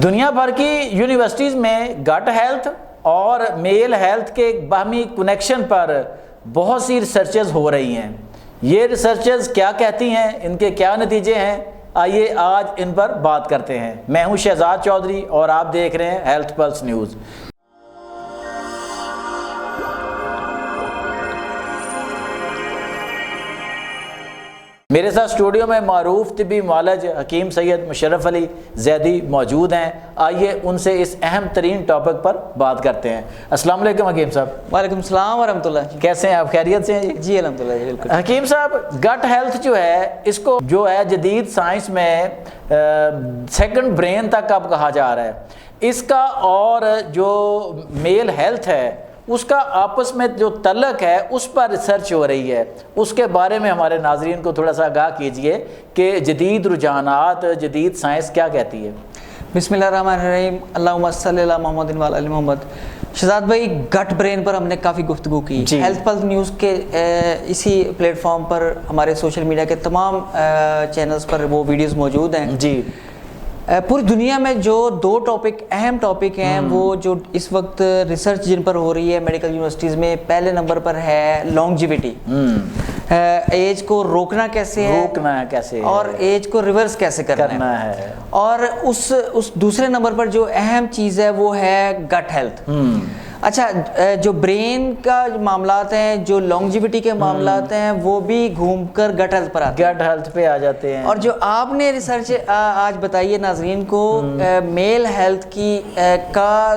دنیا بھر کی یونیورسٹیز میں گٹ ہیلتھ اور میل ہیلتھ کے باہمی کنیکشن پر بہت سی ریسرچز ہو رہی ہیں. یہ ریسرچز کیا کہتی ہیں, ان کے کیا نتیجے ہیں, آئیے آج ان پر بات کرتے ہیں. میں ہوں شہزاد چودھری اور آپ دیکھ رہے ہیں ہیلتھ پلس نیوز. میرے ساتھ اسٹوڈیو میں معروف طبی معالج حکیم سید مشرف علی زیدی موجود ہیں. آئیے ان سے اس اہم ترین ٹاپک پر بات کرتے ہیں. السلام علیکم حکیم صاحب. وعلیکم السلام ورحمۃ اللہ. کیسے ہیں آپ, خیریت سے ہیں جی؟ جی الحمدللہ جی بالکل. حکیم صاحب, گٹ ہیلتھ جو ہے اس کو جو ہے جدید سائنس میں سیکنڈ برین تک اب کہا جا رہا ہے. اس کا اور جو میل ہیلتھ ہے اس کا آپس میں جو تعلق ہے اس پر ریسرچ ہو رہی ہے. اس کے بارے میں ہمارے ناظرین کو تھوڑا سا آگاہ کیجئے کہ جدید رجحانات, جدید سائنس کیا کہتی ہے. بسم اللہ الرحمن الرحیم. اللہم صلی علی محمد و علی محمد. شہزاد بھائی, گٹ برین پر ہم نے کافی گفتگو کی. ہیلتھ پلس نیوز کے اسی پلیٹ فارم پر ہمارے سوشل میڈیا کے تمام چینلز پر وہ ویڈیوز موجود ہیں. جی, پوری دنیا میں جو دو ٹاپک اہم ٹاپک ہیں وہ جو اس وقت ریسرچ جن پر ہو رہی ہے میڈیکل یونیورسٹیز میں, پہلے نمبر پر ہے لانگجیوٹی, ایج کو روکنا کیسے ہے اور ایج کو ریورس کیسے کرنا ہے, اور اس دوسرے نمبر پر جو اہم چیز ہے وہ ہے گٹ ہیلتھ. اچھا, جو برین کا معاملات ہیں, جو لانگجیوٹی کے معاملات ہیں, وہ بھی گھوم کر گٹ ہیلتھ پر آتے ہیں, گٹ ہیلتھ پہ آ جاتے ہیں. اور جو آپ نے ریسرچ آج بتائیے ناظرین کو, میل ہیلتھ کی کا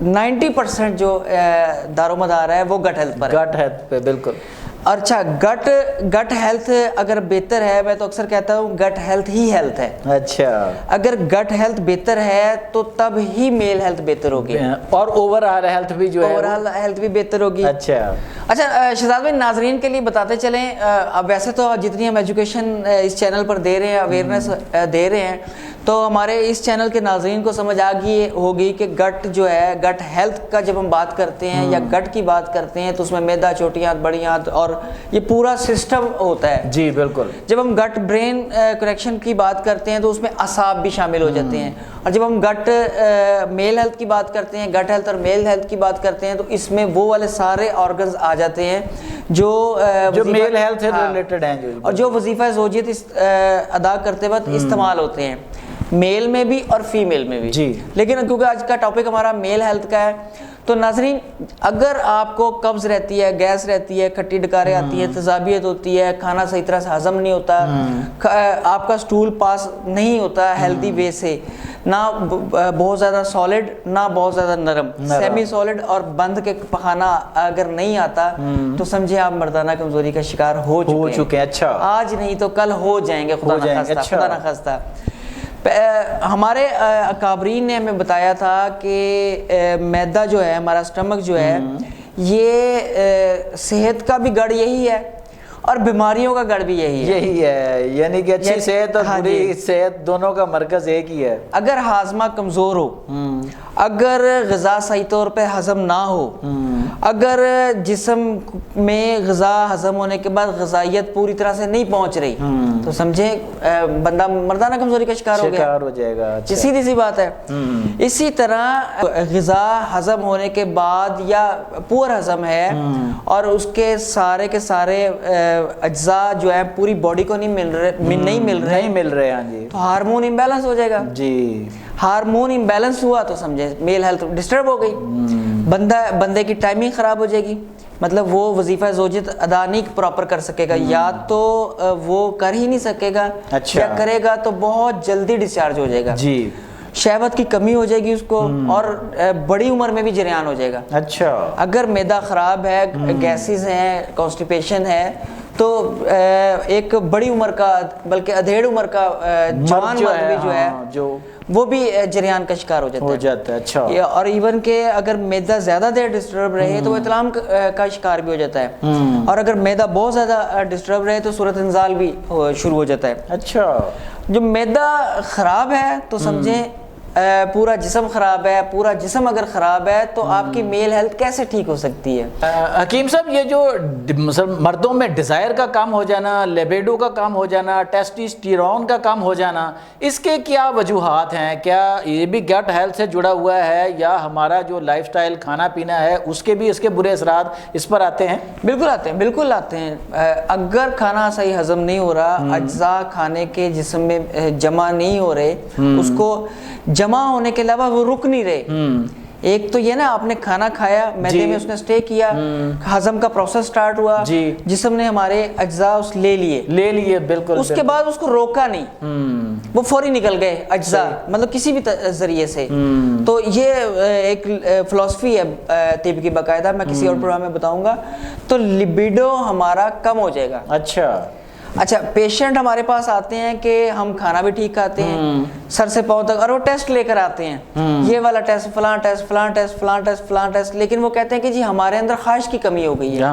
90% جو دار و مدار ہے وہ گٹ ہیلتھ پر ہے. گٹ ہیلتھ پہ بالکل. اچھا, گٹ ہیلتھ اگر بہتر ہے, میں تو اکثر کہتا ہوں گٹ ہیلتھ ہی ہیلتھ ہے. اچھا, اگر گٹ ہیلتھ بہتر ہے تو تب ہی میل ہیلتھ بہتر ہوگی, اور اوور آل ہیلتھ بھی جو ہے اوور آل ہیلتھ بھی بہتر ہوگی. اچھا شہزاد بھائی, ناظرین کے لیے بتاتے چلیں, اب ویسے تو جتنی ہم ایجوکیشن اس چینل پر دے رہے ہیں, اویئرنیس دے رہے ہیں, تو ہمارے اس چینل کے ناظرین کو سمجھ آ گئی ہوگی کہ گٹ جو ہے, گٹ ہیلتھ کا جب ہم بات کرتے ہیں یا گٹ کی بات کرتے ہیں تو اس میں میدا, چھوٹی آنت, بڑی آنت اور یہ پورا سسٹم ہوتا ہے. جی بالکل. جب ہم گٹ برین کنیکشن کی بات کرتے ہیں تو اس میں اعصاب بھی شامل ہو جاتے ہیں, اور جب ہم گٹ میل ہیلتھ کی بات کرتے ہیں, گٹ ہیلتھ اور میل ہیلتھ کی بات کرتے ہیں تو اس میں وہ والے سارے آرگنز آ جاتے ہیں جو میل ہیلتھ سے ریلیٹڈ ہیں, اور جو وظیفہ زوجیت ادا کرتے وقت استعمال ہوتے ہیں, میل میں بھی اور فیمیل میں بھی. جی, لیکن کیونکہ آج کا ٹاپک ہمارا میل ہیلتھ کا ہے, تو ناظرین اگر آپ کو قبض رہتی ہے, گیس رہتی ہے, کھٹی ڈکاریں آتی ہیں, تذابیت ہوتی ہے, کھانا صحیح طرح سے ہضم نہیں ہوتا, آپ کا سٹول پاس نہیں ہوتا ہیلدی وے سے, نہ بہت زیادہ سالڈ نہ بہت زیادہ نرم, سیمی سالڈ اور بند کے پخانا اگر نہیں آتا تو سمجھے آپ مردانہ کمزوری کا شکار ہو چکے ہیں. اچھا, آج نہیں تو کل ہو جائیں گے, خدا نہ خواستہ. ہمارے اکابرین نے ہمیں بتایا تھا کہ میدا جو ہے, ہمارا سٹمک جو ہے, یہ صحت کا بھی گڑھ یہی ہے اور بیماریوں کا گڑھ بھی یہی ہے. یعنی کہ اچھی صحت اور بری صحت دونوں کا مرکز ایک ہی ہے. اگر ہاضمہ کمزور ہو, اگر غذا صحیح طور پہ ہضم نہ ہو, اگر جسم میں غذا ہضم ہونے کے بعد غذائیت پوری طرح سے نہیں پہنچ رہی تو سمجھیں بندہ مردانہ کمزوری کا شکار ہو جائے گا. سیدھی سی بات ہے. اسی طرح غذا ہضم ہونے کے بعد یا پور ہضم ہے اور اس کے سارے اجزاء جو ہے پوری باڈی کو نہیں مل رہے, ہاں جی, تو ہارمون امبیلنس ہو جائے گا. جی, ہارمون امبیلنس ہوا تو سمجھے میل ہیلتھ ڈسٹرب ہو گئی, بندے کی ٹائمنگ خراب ہو جائے گی, مطلب وہ وظیفہ زوجت ادا نہیں پراپر کر سکے گا, یا تو وہ کر ہی نہیں سکے گا, یا کرے گا تو بہت جلدی ڈسچارج ہو جائے گا. جی, شہوت کی کمی ہو جائے گی اس کو, اور بڑی عمر میں بھی جریان ہو جائے گا. اچھا, اگر معدہ خراب ہے, گیسز ہیں, کانسٹیپیشن ہے, تو ایک بڑی عمر کا بلکہ ادھیڑ عمر کا جوان مرد بھی جو ہے وہ بھی جریان کا شکار ہو جاتا ہے. اچھا, اور ایون کہ اگر معدہ زیادہ دیر ڈسٹرب رہے تو وہ اطلام کا شکار بھی ہو جاتا ہے, اور اگر معدہ بہت زیادہ ڈسٹرب رہے تو صورت انزال بھی شروع ہو جاتا ہے. اچھا, جو معدہ خراب ہے تو سمجھیں پورا جسم خراب ہے, پورا جسم اگر خراب ہے تو آپ کی میل ہیلتھ کیسے ٹھیک ہو سکتی ہے؟ حکیم صاحب یہ جو مردوں میں ڈیزائر کا کم ہو جانا, لیبیڈو کا کم ہو جانا, ٹیسٹوسٹیرون کا کم ہو جانا, اس کے کیا وجوہات ہیں؟ کیا یہ بھی گٹ ہیلتھ سے جڑا ہوا ہے یا ہمارا جو لائف سٹائل کھانا پینا ہے اس کے بھی اس کے برے اثرات اس پر آتے ہیں؟ بالکل آتے ہیں, بالکل آتے ہیں. اگر کھانا صحیح ہضم نہیں ہو رہا, اجزاء کھانے کے جسم میں جمع نہیں ہو رہے, اس کو جمع ہونے کے علاوہ وہ رک نہیں رہے. ایک تو یہ نا, آپ نے کھانا کھایا, معدے میں اس نے سٹے کیا, ہضم کا پروسیس سٹارٹ ہوا, جسم نے ہمارے اجزاء اس لے لیے, بالکل, اس کے بعد اس کو روکا نہیں, وہ فوری نکل گئے اجزاء, مطلب کسی بھی ذریعے سے. تو یہ ایک فلسفی ہے طب کی باقاعدہ, میں کسی اور پروگرام میں بتاؤں گا. تو لیبیڈو ہمارا کم ہو جائے گا. اچھا, پیشنٹ ہمارے پاس آتے ہیں کہ ہم کھانا بھی ٹھیک کھاتے ہیں سر سے پاؤں تک, اور وہ ٹیسٹ لے کر آتے ہیں, یہ والا ٹیسٹ, فلاں ٹیسٹ, فلاں ٹیسٹ, فلاں ٹیسٹ, فلاں ٹیسٹ, لیکن وہ کہتے ہیں کہ جی ہمارے اندر خواہش کی کمی ہو گئی ہے.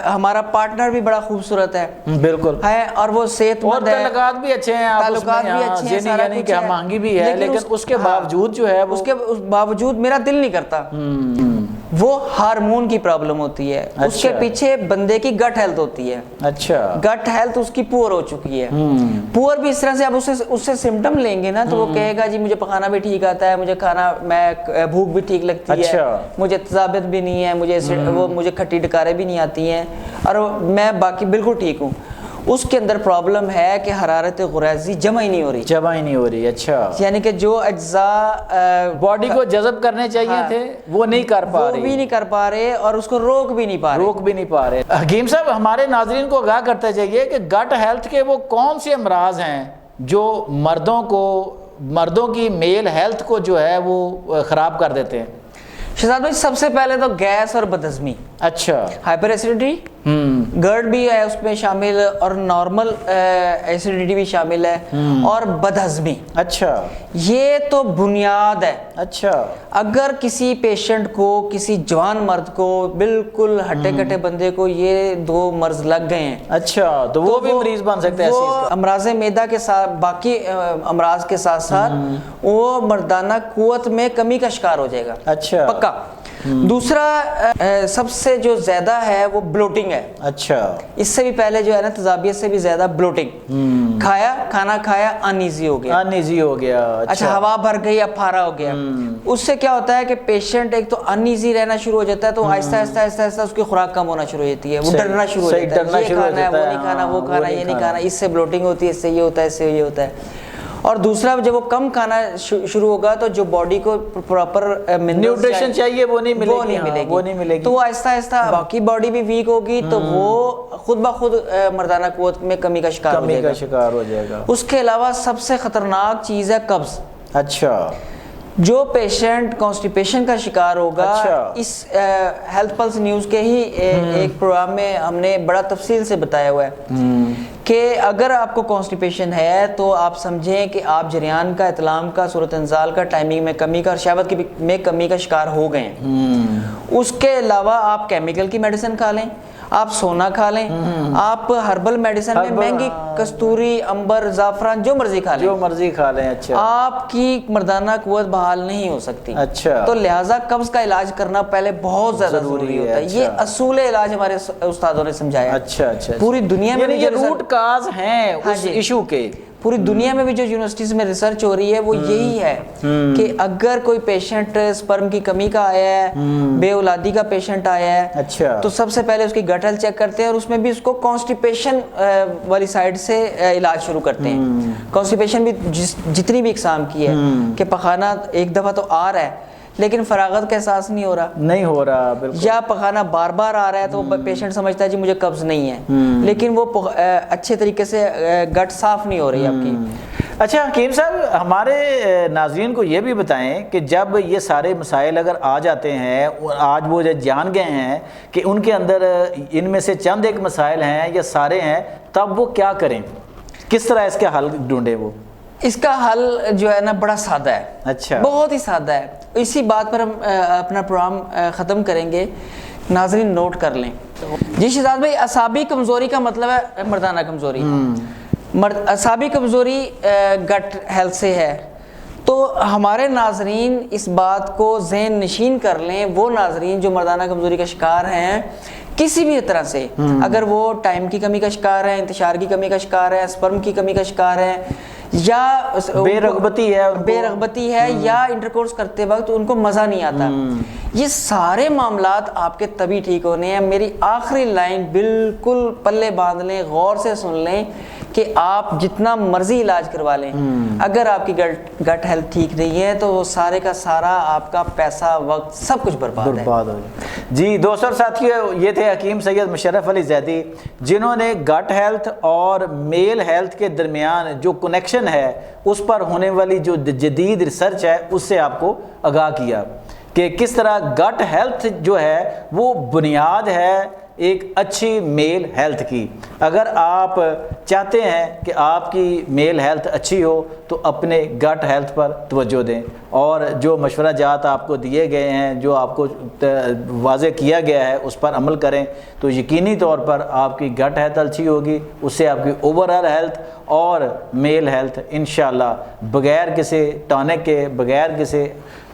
ہمارا پارٹنر بھی بڑا خوبصورت ہے, بالکل ہے, اور وہ صحت مند ہے, تعلقات بھی اچھے ہیں, تعلقات بھی اچھے ہیں, سارا کچھ ہے, مہنگی بھی ہے, لیکن اس کے باوجود جو ہے, اس کے باوجود میرا دل نہیں کرتا. وہ ہارمون کی پرابلم ہوتی ہے, اس کے پیچھے بندے کی گٹ ہیلتھ ہوتی ہے. اچھا, گٹ ہیلتھ اس کی پور ہو چکی ہے. پور بھی اس طرح سے, اب اس سے سمٹم لیں گے نا تو وہ کہے گا جی مجھے پکانا بھی ٹھیک آتا ہے, مجھے کھانا, میں بھوک بھی ٹھیک لگتی ہے, مجھے تذابیت بھی نہیں ہے, مجھے کھٹی ڈکاریں بھی نہیں آتی ہیں, اور میں باقی بالکل ٹھیک ہوں. اس کے اندر پرابلم ہے کہ حرارت غریزی جمع ہی نہیں ہو رہی. اچھا, یعنی کہ جو اجزاء باڈی کو جذب کرنے چاہیے تھے وہ نہیں کر پا رہے, اور اس کو روک بھی نہیں پا رہے. حکیم صاحب, ہمارے ناظرین کو آگاہ کرتے چاہیے کہ گٹ ہیلتھ کے وہ کون سے امراض ہیں جو مردوں کی میل ہیلتھ کو جو ہے وہ خراب کر دیتے ہیں؟ شہزاد بھائی, سب سے پہلے تو گیس اور بدہضمی. اچھا, ہائپر ایسیڈیٹی, گرڈ بھی ہے اس میں شامل, اور نارمل ایسیڈیٹی بھی شامل ہے, اور بدہضمی. اچھا, یہ تو بنیاد ہے. اچھا, اگر کسی پیشنٹ کو, کسی جوان مرد کو, بالکل ہٹے کٹے بندے کو یہ دو مرض لگ گئے ہیں, اچھا, تو وہ بھی مریض بن سکتے ہیں. وہ امراض معدہ کے ساتھ, باقی امراض کے ساتھ ساتھ وہ مردانہ قوت میں کمی کا شکار ہو جائے گا. اچھا, پکا. دوسرا سب سے جو زیادہ ہے وہ بلوٹنگ ہے. اچھا, اس سے بھی پہلے جو ہے نا, تذابیت سے بھی زیادہ بلوٹنگ. کھانا کھایا انیزی ہو گیا. اچھا, ہوا بھر گئی, اب پھارا ہو گیا. اس سے کیا ہوتا ہے کہ پیشنٹ ایک تو انیزی رہنا شروع ہو جاتا ہے, تو آہستہ آہستہ اس کی خوراک کم ہونا شروع ہو جاتی ہے, وہ ڈرنا شروع ہو جاتا ہے, یہ کھانا ہے, وہ نہیں کھانا, وہ کھانا, یہ نہیں کھانا. اس سے بلوٹنگ ہوتی ہے, اس سے یہ ہوتا ہے, اس سے یہ ہوتا ہے. اور دوسرا, جب وہ کم کھانا شروع ہوگا تو جو باڈی کو پراپر نیوٹریشن چاہیے وہ نہیں ملے گی, تو وہ آہستہ آہستہ باقی باڈی بھی ویک ہوگی, تو وہ خود بخود مردانہ قوت میں کمی کا شکار ہو جائے گا. اس کے علاوہ سب سے خطرناک چیز ہے قبض. اچھا, جو پیشنٹ کانسٹیپیشن کا شکار ہوگا, اس ہیلتھ پلس نیوز کے ہی ایک پروگرام میں ہم نے بڑا تفصیل سے بتایا ہوا ہے کہ اگر آپ کو کانسٹیپیشن ہے تو آپ سمجھیں کہ آپ جریان کا, اطلام کا, صورت انزال کا, ٹائمنگ میں کمی کا, اور شہوت میں کمی کا شکار ہو گئے ہیں. اس کے علاوہ آپ کیمیکل کی میڈیسن کھا لیں, آپ سونا کھا لیں, آپ ہربل میڈیسن میں مہنگی کستوری, امبر, زعفران, جو مرضی کھا لیں. اچھا, آپ کی مردانہ قوت بحال نہیں ہو سکتی. اچھا, تو لہٰذا قبض کا علاج کرنا پہلے بہت زیادہ ضروری ہوتا ہے. یہ اصول علاج ہمارے استادوں نے سمجھایا. اچھا, پوری دنیا میں یہ روٹ کاز ہیں اس ایشو کے. پوری دنیا میں بھی جو یونیورسٹیز میں ریسرچ ہو رہی ہے وہ یہی ہے کہ اگر کوئی پیشنٹ سپرم کی کمی کا آیا ہے, بے اولادی کا پیشنٹ آیا ہے, تو سب سے پہلے اس کی گٹ ہیلتھ چیک کرتے ہیں, اور اس میں بھی اس کو کانسٹیپیشن والی سائڈ سے علاج شروع کرتے ہیں. کانسٹیپیشن بھی جتنی بھی اقسام کی ہے, کہ پخانہ ایک دفعہ تو آ رہا ہے لیکن فراغت کا احساس نہیں ہو رہا, بالکل, یا پخانہ بار بار آ رہا ہے تو پیشنٹ سمجھتا ہے جی مجھے قبض نہیں ہے, لیکن وہ اچھے طریقے سے گٹ صاف نہیں ہو رہی آپ کی. اچھا حکیم صاحب, ہمارے ناظرین کو یہ بھی بتائیں کہ جب یہ سارے مسائل اگر آ جاتے ہیں, آج وہ جان گئے ہیں کہ ان کے اندر ان میں سے چند ایک مسائل ہیں یا سارے ہیں, تب وہ کیا کریں, کس طرح اس کا حل ڈھونڈیں؟ وہ اس کا حل جو ہے نا بڑا سادہ ہے. اچھا, بہت ہی سادہ ہے. اسی بات پر ہم اپنا پروگرام ختم کریں گے. ناظرین نوٹ کر لیں. جی شہزاد بھائی, اعصابی کمزوری کا مطلب ہے مردانہ کمزوری. اعصابی کمزوری گٹ ہیلتھ سے ہے, تو ہمارے ناظرین اس بات کو ذہن نشین کر لیں، وہ ناظرین جو مردانہ کمزوری کا شکار ہیں کسی بھی طرح سے، اگر وہ ٹائم کی کمی کا شکار ہے، انتشار کی کمی کا شکار ہے، سپرم کی کمی کا شکار ہے، یا بے رغبتی ہے یا انٹرکورس کرتے وقت ان کو مزہ نہیں آتا، یہ سارے معاملات آپ کے تبھی ٹھیک ہونے ہیں۔ میری آخری لائن بالکل پلے باندھ لیں، غور سے سن لیں کہ آپ جتنا مرضی علاج کروا لیں، اگر آپ کی گٹ ہیلتھ ٹھیک نہیں ہے تو وہ سارے کا سارا آپ کا پیسہ، وقت، سب کچھ برباد ہو جائے۔ جی دوستوں اور ساتھیوں، یہ تھے حکیم سید مشرف علی زیدی، جنہوں نے گٹ ہیلتھ اور میل ہیلتھ کے درمیان جو کنیکشن ہے اس پر ہونے والی جو جدید ریسرچ ہے اس سے آپ کو آگاہ کیا کہ کس طرح گٹ ہیلتھ جو ہے وہ بنیاد ہے ایک اچھی میل ہیلتھ کی۔ اگر آپ چاہتے ہیں کہ آپ کی میل ہیلتھ اچھی ہو تو اپنے گٹ ہیلتھ پر توجہ دیں، اور جو مشورہ جات آپ کو دیے گئے ہیں، جو آپ کو واضح کیا گیا ہے اس پر عمل کریں تو یقینی طور پر آپ کی گٹ ہیلتھ اچھی ہوگی، اس سے آپ کی اوورآل ہیلتھ اور میل ہیلتھ انشاءاللہ بغیر کسی ٹانک کے، بغیر کسی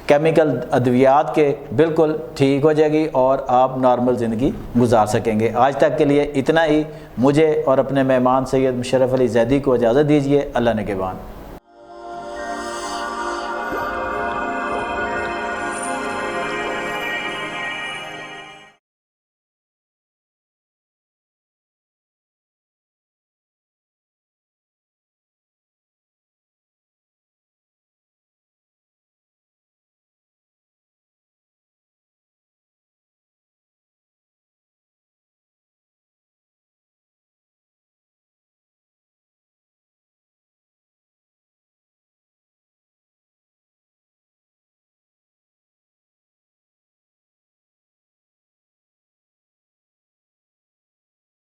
کیمیکل ادویات کے بالکل ٹھیک ہو جائے گی اور آپ نارمل زندگی گزار سکیں گے۔ آج تک کے لیے اتنا ہی، مجھے اور اپنے مہمان سید مشرف علی زیدی کو اجازت دیجیے۔ اللہ نگہبان۔